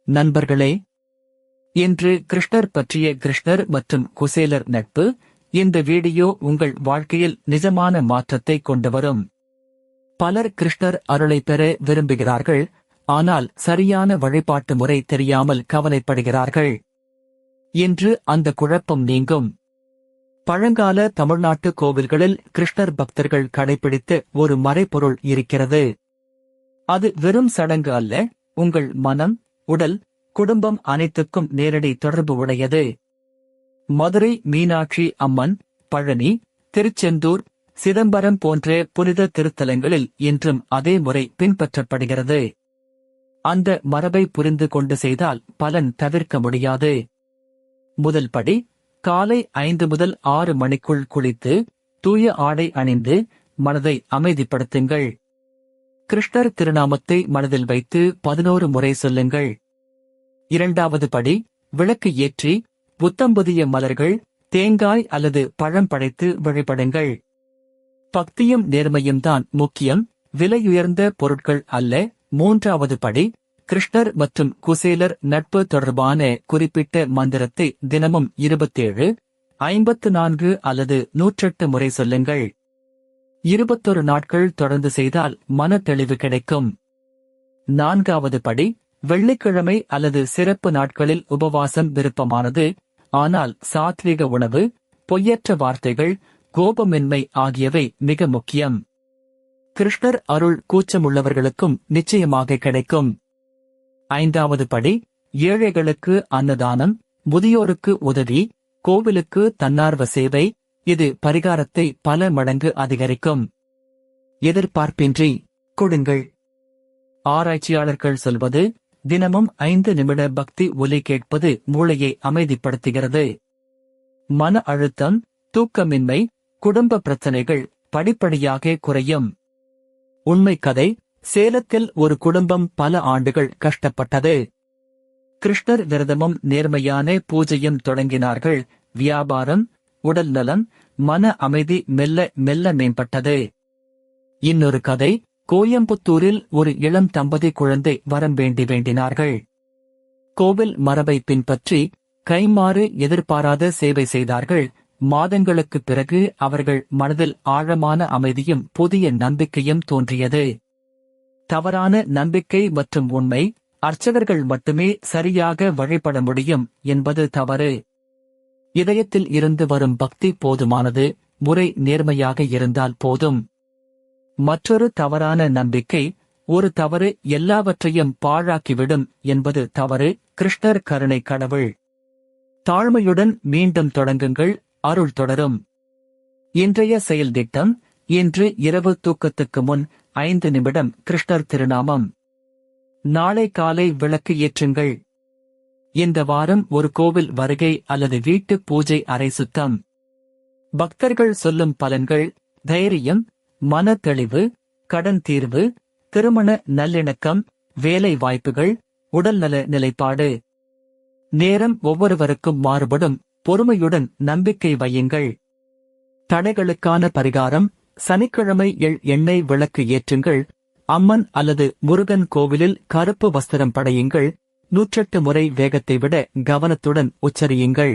நண்பர்களே, இன்று கிருஷ்ணர் பற்றிய கிருஷ்ணர் மற்றும் குசேலர் நட்பு. இந்த வீடியோ உங்கள் வாழ்க்கையில் நிஜமான மாற்றத்தை கொண்டு வரும். பலர் கிருஷ்ணர் அருளை பெற விரும்புகிறார்கள், ஆனால் சரியான வழிபாட்டு முறை தெரியாமல் கவலைப்படுகிறார்கள். இன்று அந்த குழப்பம் நீங்கும். பழங்கால தமிழ்நாட்டு கோவில்களில் கிருஷ்ணர் பக்தர்கள் கடைபிடித்த ஒரு மறைபொருள் இருக்கிறது. அது வெறும் சடங்கு அல்ல, உங்கள் மனம், உடல், குடும்பம் அனைத்துக்கும் நேரடி தொடர்பு உடையது. மதுரை மீனாட்சி அம்மன், பழனி, திருச்செந்தூர், சிதம்பரம் போன்ற புனித திருத்தலங்களில் இன்றும் அதே முறை பின்பற்றப்படுகிறது. அந்த மரபை புரிந்து கொண்டு செய்தால் பலன் தவிர்க்க முடியாது. முதல் படி, காலை 5 முதல் 6 மணிக்குள் குளித்து தூய ஆடை அணிந்து மனதை அமைதிப்படுத்துங்கள். கிருஷ்ணர் திருநாமத்தை மனதில் வைத்து 11 முறை சொல்லுங்கள். இரண்டாவது படி, விளக்கு ஏற்றி புத்தம்புதிய மலர்கள், தேங்காய் அல்லது பழம் படைத்து வழிபடுங்கள். பக்தியும் நேர்மையும் தான் முக்கியம், விலையுயர்ந்த பொருட்கள் அல்ல. மூன்றாவது படி, கிருஷ்ணர் மற்றும் குசேலர் நட்பு தொடர்பான குறிப்பிட்ட மந்திரத்தை தினமும் 27, 54 அல்லது 108 முறை சொல்லுங்கள். 21 நாட்கள் தொடர்ந்து செய்தால் மன தெளிவு கிடைக்கும். நான்காவது படி, வெள்ளிக்கிழமை அல்லது சிறப்பு நாட்களில் உபவாசம் விருப்பமானது, ஆனால் சாத்விக உணவு, பொய்யற்ற வார்த்தைகள், கோபமின்மை ஆகியவை மிக முக்கியம். கிருஷ்ணர் அருள் கூச்சமுள்ளவர்களுக்கும் நிச்சயமாக கிடைக்கும். ஐந்தாவது படி, ஏழைகளுக்கு அன்னதானம், முதியோருக்கு உதவி, கோவிலுக்கு தன்னார்வ சேவை. இது பரிகாரத்தை பல மடங்கு அதிகரிக்கும். எதிர்பார்ப்பின்றி கொடுங்கள். ஆராய்ச்சியாளர்கள் சொல்வது, தினமும் 5 நிமிட பக்தி ஒலி கேட்பது மூளையை அமைதிப்படுத்துகிறது. மன அழுத்தம், தூக்கமின்மை, குடும்ப பிரச்சனைகள் படிப்படியாக குறையும். உண்மை கதை, சேலத்தில் ஒரு குடும்பம் பல ஆண்டுகள் கஷ்டப்பட்டது. கிருஷ்ணர் விரதமும் நேர்மையான பூஜையும் தொடங்கினார்கள். வியாபாரம், உடல் நலம், மன அமைதி மெல்ல மெல்ல மேம்பட்டது. இன்னொரு கதை, கோயம்புத்தூரில் ஒரு இளம் தம்பதி குழந்தை வரம் வேண்டினார்கள். கோவில் மரபை பின்பற்றி கைமாறு எதிர்பாராத சேவை செய்தார்கள். மாதங்களுக்குப் பிறகு அவர்கள் மனதில் ஆழமான அமைதியும் புதிய நம்பிக்கையும் தோன்றியது. தவறான நம்பிக்கை மற்றும் உண்மை, அர்ச்சகர்கள் மட்டுமே சரியாக வழிபட முடியும் என்பது தவறு. இதயத்தில் இருந்து வரும் பக்தி போதுமானது, முறை நேர்மையாக இருந்தால் போதும். மற்றொரு தவறான நம்பிக்கை, ஒரு தவறு எல்லாவற்றையும் பாழாக்கிவிடும் என்பது தவறு. கிருஷ்ணர் கருணை கடவுள். தாழ்மையுடன் மீண்டும் தொடங்குங்கள், அருள் தொடரும். இன்றைய செயல் திட்டம், இன்று இரவு தூக்கத்துக்கு முன் 5 நிமிடம் கிருஷ்ணர் திருநாமம். நாளை காலை விளக்கு ஏற்றுங்கள். இந்த வாரம் ஒரு கோவில் வருகை அல்லது வீட்டு பூஜை அறை சுத்தம். பக்தர்கள் சொல்லும் பலன்கள், தைரியம், மன தெளிவு, கடன் தீர்வு, திருமண நல்லிணக்கம், வேலை வாய்ப்புகள், உடல்நல நிலைப்பாடு. நேரம் ஒவ்வொருவருக்கும் மாறுபடும், பொறுமையுடன் நம்பிக்கை வையுங்கள். தடைகளுக்கான பரிகாரம், சனிக்கிழமை எண்ணெய் விளக்கு ஏற்றுங்கள். அம்மன் அல்லது முருகன் கோவிலில் கருப்பு வஸ்திரம் படையுங்கள். 108 முறை வேகத்தை விட கவனத்துடன் உச்சரியுங்கள்.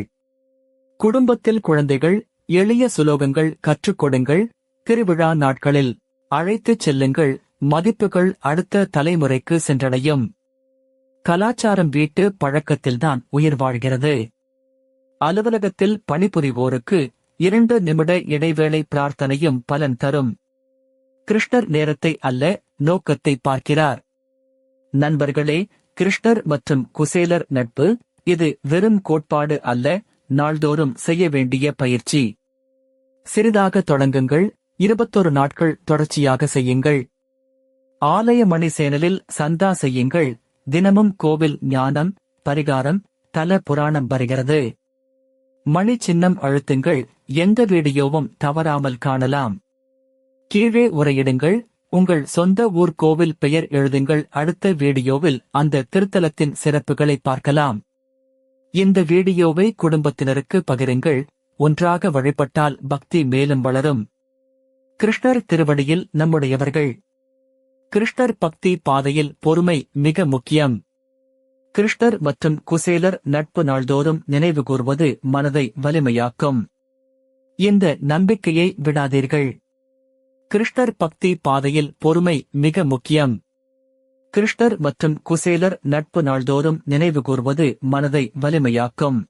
குடும்பத்தில் குழந்தைகள், எளிய சுலோகங்கள் கற்றுக் கொடுங்கள். திருவிழா நாட்களில் அழைத்துச் செல்லுங்கள். மதிப்புகள் அடுத்த தலைமுறைக்கு சென்றடையும். கலாச்சாரம் வீட்டு பழக்கத்தில்தான் உயிர் வாழ்கிறது. அலுவலகத்தில் பணிபுரிவோருக்கு 2 நிமிட இடைவேளை பிரார்த்தனையும் பலன் தரும். கிருஷ்ணர் நேரத்தை அல்ல, நோக்கத்தை பார்க்கிறார். நண்பர்களே, கிருஷ்ணர் மற்றும் குசேலர் நட்பு, இது வெறும் கோட்பாடு அல்ல, நாள்தோறும் செய்ய வேண்டிய பயிற்சி. சிறிதாக தொடங்குங்கள், 21 நாட்கள் தொடர்ச்சியாக செய்யுங்கள். ஆலய மணி சேனலில் சந்தா செய்யுங்கள். தினமும் கோவில் ஞானம், பரிகாரம், தல புராணம் வருகிறது. மணி சின்னம் அழுத்துங்கள், எந்த வீடியோவும் தவறாமல் காணலாம். கீழே உரையிடுங்கள், உங்கள் சொந்த ஊர் கோவில் பெயர் எழுதுங்கள். அடுத்த வீடியோவில் அந்த திருத்தலத்தின் சிறப்புகளை பார்க்கலாம். இந்த வீடியோவை குடும்பத்தினருக்கு பகிருங்கள். ஒன்றாக வழிபட்டால் பக்தி மேலும் வளரும். கிருஷ்ணர் திருவடியில் நம்முடையவர்கள். கிருஷ்ணர் பக்தி பாதையில் பொறுமை மிக முக்கியம். கிருஷ்ணர் மற்றும் குசேலர் நட்பு நாள்தோறும் நினைவுகூர்வது மனதை வலிமையாக்கும். இந்த நம்பிக்கையை விடாதீர்கள். கிருஷ்ணர் பக்தி பாதையில் பொறுமை மிக முக்கியம். கிருஷ்ணர் மற்றும் குசேலர் நட்பு நாள்தோறும் நினைவுகூர்வது மனதை வலிமையாக்கும்.